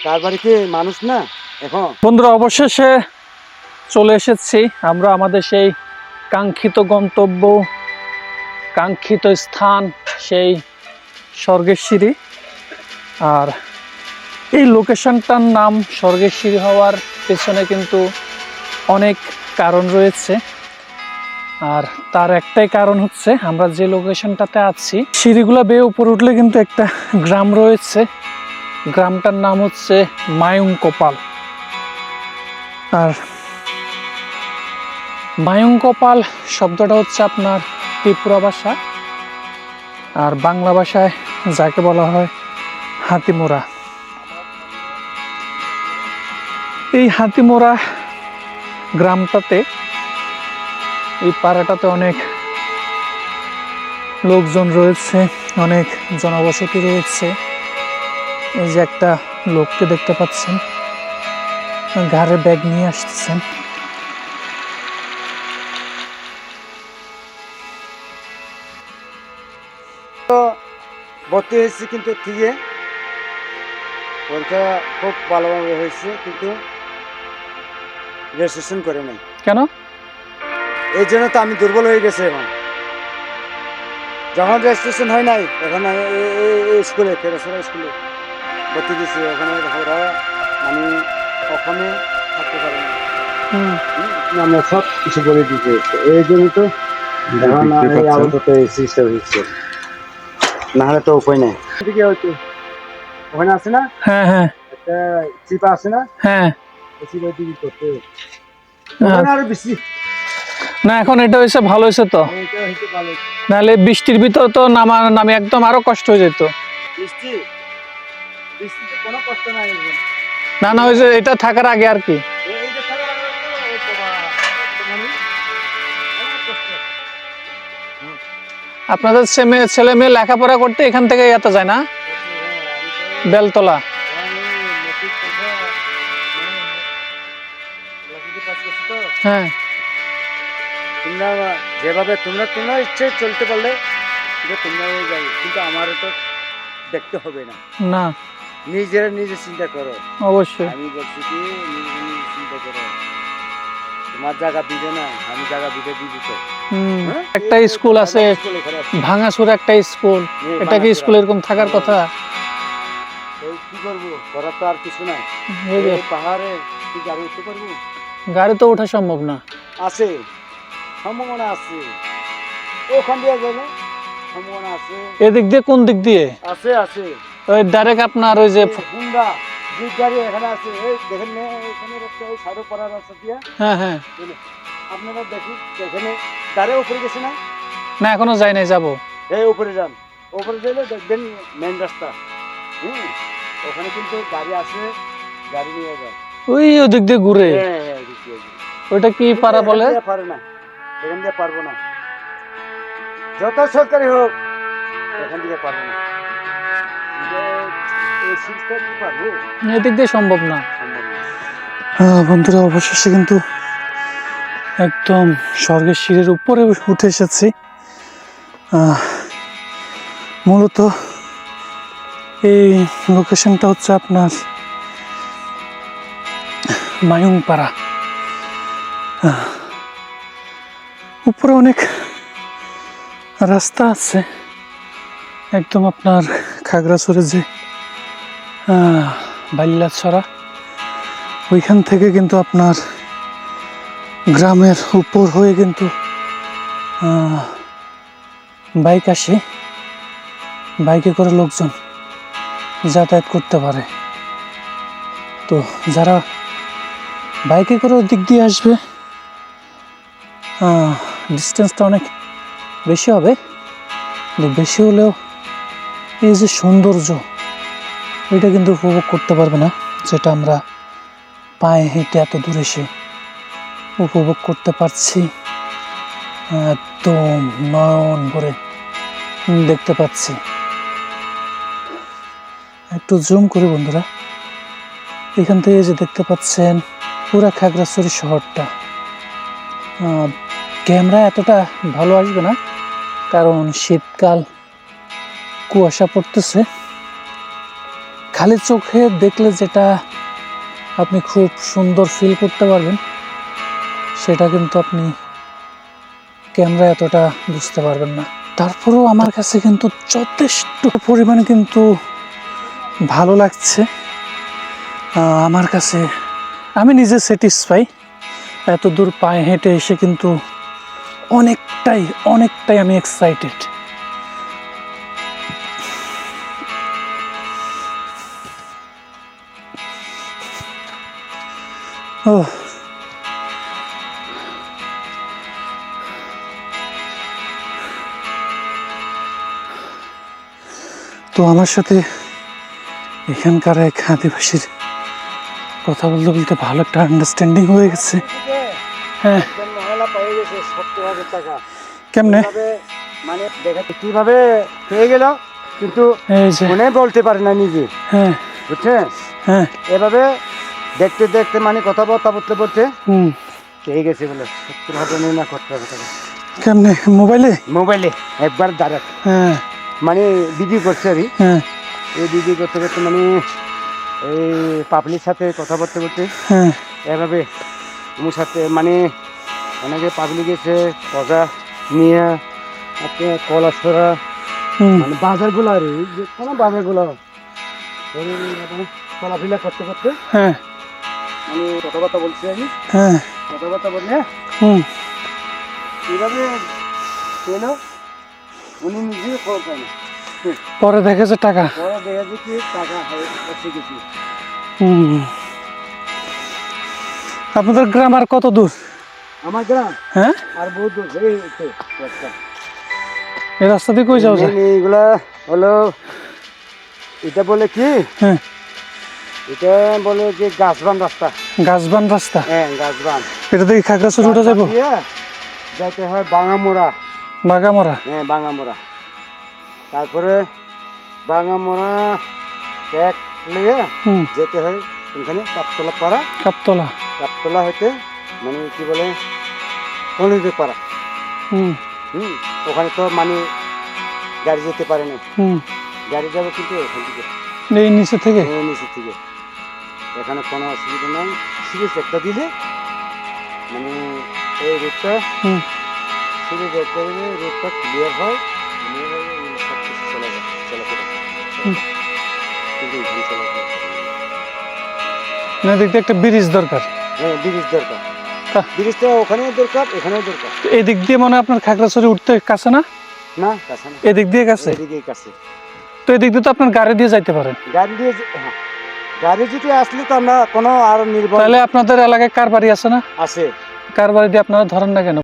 তার বাড়িতে মানুষ না এখন। বন্ধুরা, অবশেষে চলে এসেছি আমরা আমাদের সেই কাঙ্ক্ষিত গন্তব্য, কাঙ্ক্ষিত স্থান, সেই স্বর্গের সিঁড়ি। আর এই লোকেশনটার নাম স্বর্গের সিঁড়ি হওয়ার পেছনে কিন্তু অনেক কারণ রয়েছে। আর তার একটাই কারণ হচ্ছে আমরা যে লোকেশনটাতে আছি, সিঁড়িগুলো বেয়ে উপরে উঠলে কিন্তু একটা গ্রাম রয়েছে। গ্রামটার নাম হচ্ছে মায়ুংকপাল। আর মায়ুংকপাল শব্দটা হচ্ছে আপনার ত্রিপুরা ভাষা, আর বাংলা ভাষায় যাকে বলা হয় হাতিমোড়া। এই হাতিমোড়া গ্রামটাতে, এই পাড়াটাতে অনেক লোকজন রয়েছে, অনেক জনবসতি রয়েছে। এই যে একটা লোককে দেখতে পাচ্ছেন, ঘাড়ে ব্যাগ নিয়ে আসতেছেন। ভর্তি হয়েছে কিন্তু ঠিকই, পরীক্ষা খুব ভালোভাবে হয়েছে, কিন্তু রেজিস্ট্রেশন করে নাই। কেন? এই জন্য তো আমি দুর্বল হয়ে গেছে এখন। যখন রেজিস্ট্রেশন হয় নাই, এখন স্কুলে ফেরোসরা স্কুলে ভর্তি দিয়েছি, ওখানে ওরা আমি ওখানে থাকতে পারি না। আমরা সব কিছু বলে দিতে, এই জন্য তো আপাতত সিস্টেম হচ্ছে, না হলে তো উপায় নেই। এদিকে হয়তো ওখানে আছে না, হ্যাঁ হ্যাঁ একটা চিপা আছে না, হ্যাঁ। চিপা দিকে করতে ওখানে আরো বেশি। না, এখন এটা হয়েছে, ভালো হয়েছে তো। এটা হয়তো ভালো। নাহলে বৃষ্টির ভিতর তো নামে একদম আরো কষ্ট হয়ে যেত। বৃষ্টিতে কোনো কষ্ট নাই। না হয়েছে এটা থাকার আগে আর কি। আপনাদের ছেলে মেয়ে লেখাপড়া করতে এখান থেকে এত যায় না, বেলতলা। হ্যাঁ, তোমরা যেভাবে তোমরা ইচ্ছে চলতে পারলে তোমরা যাবে, কিন্তু আমারও তো দেখতে হবে না। না, নিজে চিন্তা করো। অবশ্যই আমি বলছি কি নিজে চিন্তা করো, তোমার জায়গা দিবে না, আমি জায়গা দিতে দিবি তো। একটা স্কুল আছে ভাঙাচুর, একটা স্কুল, এটা কি স্কুল এরকম থাকার কথা? কি করবো, করার তো আর কিছু নাই। পাহাড়ে কি গাড়ি উঠতে পারবো? গাড়ি তো ওঠা সম্ভব না। আছে, সম্ভাবনা আছে, ওখান দিয়ে যাবে, সম্ভাবনা আছে। এদিক দিয়ে? কোন দিক দিয়ে? আছে আছে, ওই ডাইরেক্ট আপনার ওই যে হুন্ডা জিপ গাড়ি এখানে আছে। এই দেখেন না, এখানে রাস্তা, ওই সাইডে পড়ার রাস্তা দিয়ে। হ্যাঁ হ্যাঁ, আপনারা দেখুন, এখানে দাঁড়ে উপরে গেছে না? না, এখনো যাই নাই, যাবো। এই উপরে যান, উপরে গেলে দেখবেন মেন রাস্তা। ওখানে কিন্তু গাড়ি আছে, গাড়ি নিয়ে যায়। ওই ওদিক দিয়ে ঘুরে। হ্যাঁ, ওইটা কি পারা বলে? পারে না, এখান দিয়ে পারবো না, যত সরকারি হোক এখান থেকে পারবো না। এদিক দিয়ে সম্ভব না। বন্ধুরা, অবশেষে কিন্তু একদম স্বর্গের সিঁড়ির উপরে উঠে এসেছি। মূলত এই লোকেশনটা হচ্ছে আপনার মায়ুংপাড়া। উপরে অনেক রাস্তা আছে, একদম আপনার খাগড়াছড়ি যে বাল্যাছড়া, ওইখান থেকে কিন্তু আপনার গ্রামের উপর হয়ে কিন্তু বাইক আসে, বাইকে করে লোকজন যাতায়াত করতে পারে। তো যারা বাইকে করে দিক দিয়ে আসবে, ডিস্টেন্সটা অনেক বেশি হবে, বেশি হলেও এই যে সৌন্দর্য, এটা কিন্তু উপভোগ করতে পারবে না, যেটা আমরা পায়ে হেঁটে এত দূর এসে উপভোগ করতে পারছি। একদম নয়ন ভরে দেখতে পাচ্ছি। একটু জুম করি বন্ধুরা, এখান থেকে যে দেখতে পাচ্ছেন পুরা খাগড়াছড়ি শহরটা। ক্যামেরা এতটা ভালো আসবে না, কারণ শীতকাল, কুয়াশা পড়তেছে। খালি চোখে দেখলে যেটা আপনি খুব সুন্দর ফিল করতে পারবেন, সেটা কিন্তু আপনি ক্যামেরায় এতটা বুঝতে পারবেন না। তারপরেও আমার কাছে কিন্তু যথেষ্ট পরিমাণে কিন্তু ভালো লাগছে। আমার কাছে আমি নিজে স্যাটিসফাই। এত দূর পায়ে হেঁটে এসে কিন্তু অনেকটাই আমি এক্সাইটেড। ও তো আমার সাথে এখানকার এক আদিবাসীর কথা বলতে বলতে ভালো একটা আন্ডারস্ট্যান্ডিং হয়ে গেছে। হ্যাঁ, মহিলা পেয়ে গেছে 70,000 টাকা। কেমনে? মানে দেখাতে কিভাবে পেয়ে গেল, কিন্তু এই যে, মনে বলতে পারে না নিজে, হ্যাঁ বুঝছেন? হ্যাঁ, এভাবে দেখতে দেখতে মানে কথাবার্তা বলতে বলতে হুম, পেয়ে গেছে বলে 70,000 না 70,000 টাকা কেমনে? মোবাইলে? মোবাইলে একবার ডাইরেক্ট হ্যাঁ মানে ভিডিও করছে আর কি। হ্যাঁ এই ভিডিও করতে করতে মানে এই পাবলির সাথে কথা বলতে বলতে হ্যাঁ, এভাবে আমার সাথে মানে অনেকে পাবলিক এসে কথা নিয়ে আপনার কলাছড়া হুম, মানে বাজারগুলো আর কি, যে কোনো বাজারগুলো চলাফেরা করতে করতে হ্যাঁ মানে কথাবার্তা বলছি আর কি। হ্যাঁ, কথাবার্তা বললে হুম। কীভাবে পেল উনি নিজেই খবর পায় না। পরে দেখেছে টাকা। পরে দেখা যায় কি টাকা এসে গেছি। হুম। আপনাদের গ্রাম আর কত দূর? আমার গ্রাম হ্যাঁ, আর বহুত দূর, এই তো রাস্তা। এই রাস্তা দিয়ে কই যাওয়া যায়? এইগুলা হলো, এটা বলে কি, হ্যাঁ, এটা বলে যে গাছবান রাস্তা। গাছবান রাস্তা। হ্যাঁ গাছবান। এটা দেখি খাগড়াছড়ি উঠে যাবো? যাইতে হয় বাঙামোড়া। বাগামরা। হ্যাঁ বাঙামোড়া, তারপরে বাঙামোড়া ট্যাক নিয়ে হুম, যেতে হয় ওখানে কাপতলা পাড়া। কাপতলা। কাপতলা হইতে মানে কি বলে কলিজে পাড়া। হুম ওখানে তো মানে গাড়ি যেতে পারে না, হুম। গাড়ি যাবে কিন্তু ওখান থেকে এই নিচে থেকে? নিচে থেকে। এখানে কোনো অসুবিধা নাই, সিরিজ একটা দিলে মানে এই রুটটা হুম। সিরিজ একটা দিলে রুটটা ক্লিয়ার হয়, সব কিছু চলে যায়, চলাফেরা হুম। কিন্তু এখানে চলাফেরা করে না, না। দেখতে একটা ব্রিজ দরকার। হ্যাঁ ব্রিজ দরকার, বাহ। ব্রিজটা ওখানেও দরকার এখানেও দরকার। এই দিক দিয়ে মনে হয় আপনার খাগড়াছড়ি উঠতে কাছে না? না কাছে না, এদিক দিয়ে কাছে? এদিকেই কাছে। তো এদিক দিয়ে তো আপনার গাড়ি দিয়ে যাইতে পারেন। গাড়ি দিয়ে হ্যাঁ, গাড়ি যদি আসলে তো আমরা কোনো আর নির্ভর তাহলে আপনাদের এলাকায় কার বাড়ি আছে না? আছে। কার বাড়ি দিয়ে আপনারা ধরেন না কেন?